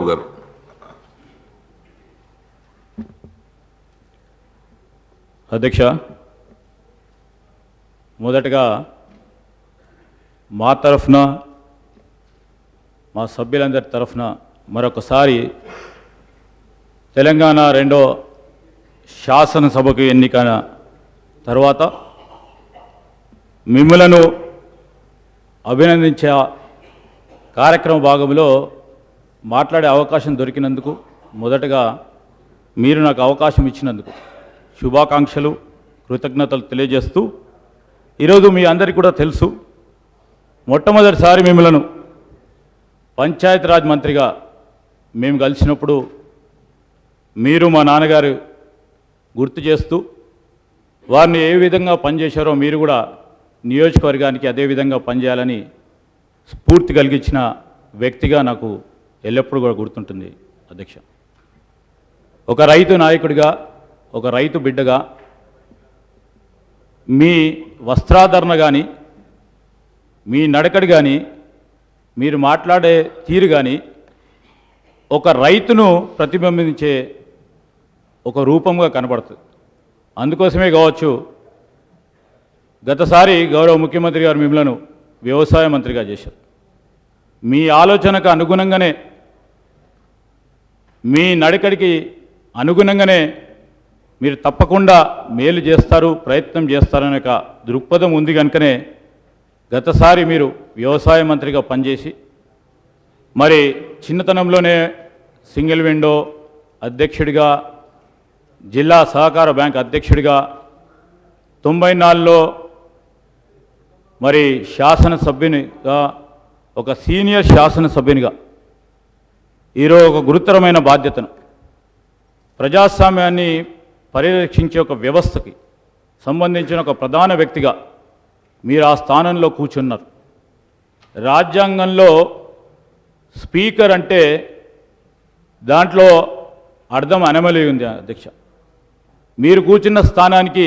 గారు. అధ్యక్ష, మొదటగా మా తరఫున మా సభ్యులందరి తరఫున మరొకసారి తెలంగాణ రెండో శాసనసభకు ఎన్నికైన తర్వాత మిమ్మలను అభినందించే కార్యక్రమ భాగంలో మాట్లాడే అవకాశం దొరికినందుకు మొదటగా మీరు నాకు అవకాశం ఇచ్చినందుకు శుభాకాంక్షలు, కృతజ్ఞతలు తెలియజేస్తూ, ఈరోజు మీ అందరికీ కూడా తెలుసు, మొట్టమొదటిసారి మిమ్మలను పంచాయతీరాజ్ మంత్రిగా మేము కలిసినప్పుడు మీరు మా నాన్నగారు గుర్తు చేస్తూ వారిని ఏ విధంగా పనిచేశారో మీరు కూడా నియోజకవర్గానికి అదే విధంగా పనిచేయాలని స్ఫూర్తి కలిగించిన వ్యక్తిగా నాకు ఎల్లప్పుడూ కూడా గుర్తుంటుంది అధ్యక్ష. ఒక రైతు నాయకుడిగా, ఒక రైతు బిడ్డగా మీ వస్త్రాధరణ కానీ, మీ నడకడి కానీ, మీరు మాట్లాడే తీరు కానీ ఒక రైతును ప్రతిబింబించే ఒక రూపంగా కనబడుతుంది. అందుకోసమే కావచ్చు గతసారి గౌరవ ముఖ్యమంత్రి గారు మిమ్మల్ని వ్యవసాయ మంత్రిగా చేశారు. మీ ఆలోచనకు అనుగుణంగానే, మీ నడకడికి అనుగుణంగానే మీరు తప్పకుండా మేలు చేస్తారు, ప్రయత్నం చేస్తారనే ఒక దృక్పథం ఉంది కనుకనే గతసారి మీరు వ్యవసాయ మంత్రిగా పనిచేసి మరి చిన్నతనంలోనే సింగిల్ విండో అధ్యక్షుడిగా, జిల్లా సహకార బ్యాంక్ అధ్యక్షుడిగా, 94లో మరి శాసనసభ్యునిగా, ఒక సీనియర్ శాసనసభ్యునిగా ఈరోజు ఒక గురుతరమైన బాధ్యతను, ప్రజాస్వామ్యాన్ని పరిరక్షించే ఒక వ్యవస్థకి సంబంధించిన ఒక ప్రధాన వ్యక్తిగా మీరు ఆ స్థానంలో కూర్చున్నారు. రాజ్యాంగంలో స్పీకర్ అంటే దాంట్లో అర్థం అనమలి ఉంది అధ్యక్ష. మీరు కూర్చున్న స్థానానికి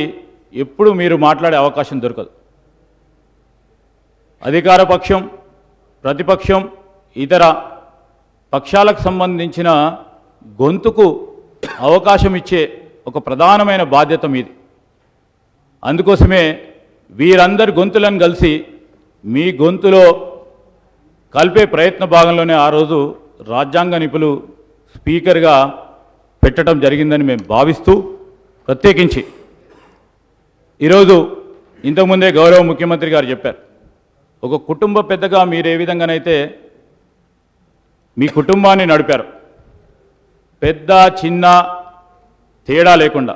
ఎప్పుడు మీరు మాట్లాడే అవకాశం దొరకదు. అధికార పక్షం, ప్రతిపక్షం, ఇతర పక్షాలకు సంబంధించిన గొంతుకు అవకాశం ఇచ్చే ఒక ప్రధానమైన బాధ్యత మీది. అందుకోసమే వీరందరి గొంతులను కలిసి మీ గొంతులో కలిపే ప్రయత్న భాగంలోనే ఆ రోజు రాజ్యాంగ నిపుణులు స్పీకర్గా పెట్టడం జరిగిందని మేము భావిస్తూ, ప్రత్యేకించి ఈరోజు ఇంతకుముందే గౌరవ ముఖ్యమంత్రి గారు చెప్పారు, ఒక కుటుంబ పెద్దగా మీరు ఏ విధంగానైతే మీ కుటుంబాన్ని నడిపారు, పెద్ద చిన్న తేడా లేకుండా,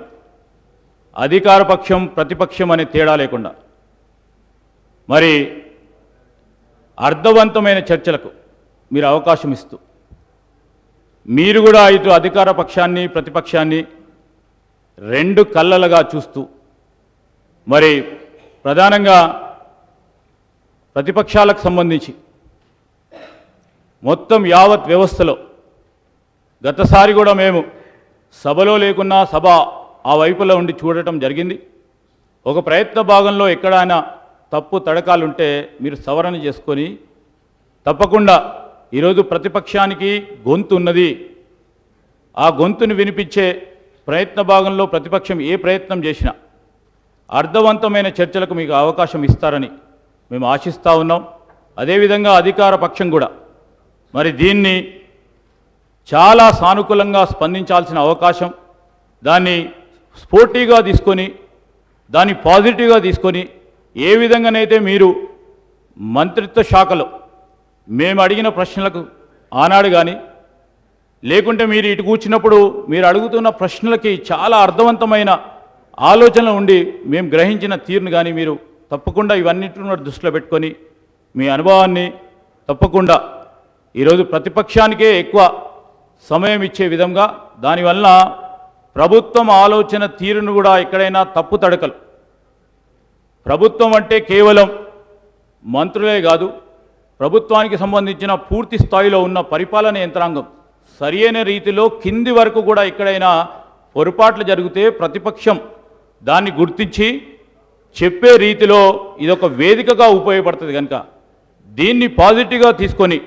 అధికార పక్షం ప్రతిపక్షం అనే తేడా లేకుండా మరి అర్థవంతమైన చర్చలకు మీరు అవకాశం ఇస్తూ, మీరు కూడా ఇటు అధికార పక్షాన్ని ప్రతిపక్షాన్ని రెండు కళ్ళలుగా చూస్తూ, మరి ప్రధానంగా ప్రతిపక్షాలకు సంబంధించి మొత్తం యావత్ వ్యవస్థలో గతసారి కూడా మేము సభలో లేకున్నా సభ ఆ వైపులో ఉండి చూడటం జరిగింది. ఒక ప్రయత్న భాగంలో ఎక్కడైనా తప్పు తడకాలుంటే మీరు సవరణ చేసుకొని తప్పకుండా ఈరోజు ప్రతిపక్షానికి గొంతు ఉన్నది, ఆ గొంతును వినిపించే ప్రయత్న భాగంలో ప్రతిపక్షం ఏ ప్రయత్నం చేసినా అర్థవంతమైన చర్చలకు మీకు అవకాశం ఇస్తారని మేము ఆశిస్తూ ఉన్నాం. అదేవిధంగా అధికార పక్షం కూడా మరి దీన్ని చాలా సానుకూలంగా స్పందించాల్సిన అవకాశం, దాన్ని స్పోర్టివ్గా తీసుకొని, దాన్ని పాజిటివ్గా తీసుకొని, ఏ విధంగానైతే మీరు మంత్రిత్వ శాఖలో మేము అడిగిన ప్రశ్నలకు ఆనాడు కానీ, లేకుంటే మీరు ఇటు కూర్చున్నప్పుడు మీరు అడుగుతున్న ప్రశ్నలకి చాలా అర్థవంతమైన ఆలోచనలు ఉండి మేము గ్రహించిన తీరును కానీ మీరు తప్పకుండా ఇవన్నిటిని దృష్టిలో పెట్టుకొని మీ అనుభవాన్ని తప్పకుండా ఈరోజు ప్రతిపక్షానికే ఎక్కువ సమయం ఇచ్చే విధంగా, దానివల్ల ప్రభుత్వం ఆలోచన తీరును కూడా ఎక్కడైనా తప్పు తడకలు, ప్రభుత్వం అంటే కేవలం మంత్రులే కాదు, ప్రభుత్వానికి సంబంధించిన పూర్తి స్థాయిలో ఉన్న పరిపాలన యంత్రాంగం సరియైన రీతిలో కింది వరకు కూడా ఎక్కడైనా పొరపాట్లు జరిగితే ప్రతిపక్షం దాన్ని గుర్తించి చెప్పే రీతిలో ఇదొక వేదికగా ఉపయోగపడుతుంది కనుక దీన్ని పాజిటివ్గా తీసుకొని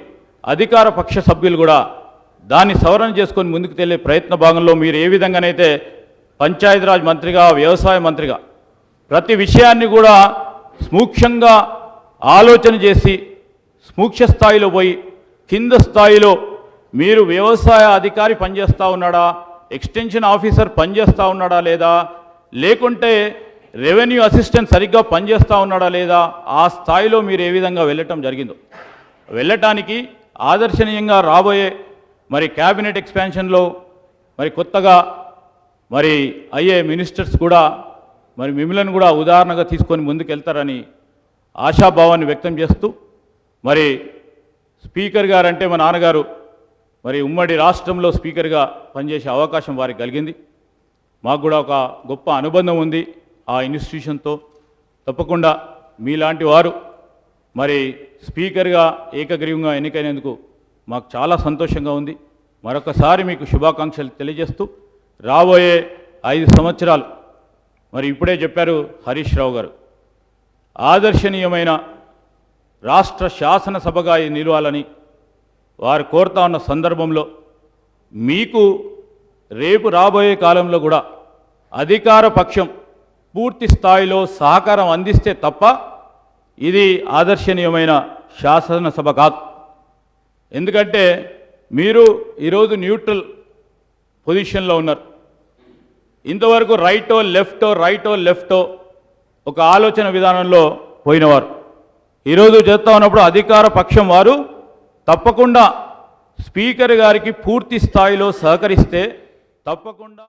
అధికార పక్ష సభ్యులు కూడా దాన్ని సవరణ చేసుకొని ముందుకు తెల్లే ప్రయత్న భాగంలో మీరు ఏ విధంగానైతే పంచాయతీరాజ్ మంత్రిగా, వ్యవసాయ మంత్రిగా ప్రతి విషయాన్ని కూడా సూక్ష్మంగా ఆలోచన చేసి సూక్ష్మ స్థాయిలో పోయి కింద స్థాయిలో మీరు వ్యవసాయ అధికారి పనిచేస్తూ ఉన్నాడా, ఎక్స్టెన్షన్ ఆఫీసర్ పనిచేస్తూ ఉన్నాడా లేదా, లేకుంటే రెవెన్యూ అసిస్టెంట్ సరిగ్గా పనిచేస్తూ ఉన్నాడా లేదా, ఆ స్థాయిలో మీరు ఏ విధంగా వెళ్ళటం జరిగిందో వెళ్ళటానికి ఆదర్శనీయంగా రాబోయే మరి క్యాబినెట్ ఎక్స్పాన్షన్లో మరి కొత్తగా మరి అయ్యే మినిస్టర్స్ కూడా మరి మిమ్మల్ని కూడా ఉదాహరణగా తీసుకొని ముందుకెళ్తారని ఆశాభావాన్ని వ్యక్తం చేస్తూ, మరి స్పీకర్ గారు అంటే మా నాన్నగారు మరి ఉమ్మడి రాష్ట్రంలో స్పీకర్గా పనిచేసే అవకాశం వారికి కలిగింది. మాకు కూడా ఒక గొప్ప అనుబంధం ఉంది ఆ ఇన్స్టిట్యూషన్తో. తప్పకుండా మీలాంటి వారు మరి స్పీకర్గా ఏకగ్రీవంగా ఎన్నికైనందుకు మాకు చాలా సంతోషంగా ఉంది. మరొకసారి మీకు శుభాకాంక్షలు తెలియజేస్తూ, రాబోయే 5 సంవత్సరాలు మరి ఇప్పుడే చెప్పారు హరీష్ రావు గారు, ఆదర్శనీయమైన రాష్ట్ర శాసనసభగా నిలవాలని వారు కోరుతా ఉన్న సందర్భంలో మీకు రేపు రాబోయే కాలంలో కూడా అధికార పక్షం పూర్తి స్థాయిలో సహకారం అందిస్తే తప్ప ఇది ఆదర్శనీయమైన శాసనసభ కాదు. ఎందుకంటే మీరు ఈరోజు న్యూట్రల్ పొజిషన్లో ఉన్నారు. ఇంతవరకు రైటో లెఫ్టో ఒక ఆలోచన విధానంలో పోయినవారు. ఈరోజు చేస్తూ ఉన్నప్పుడు అధికార పక్షం వారు తప్పకుండా స్పీకర్ గారికి పూర్తి స్థాయిలో సహకరిస్తే తప్పకుండా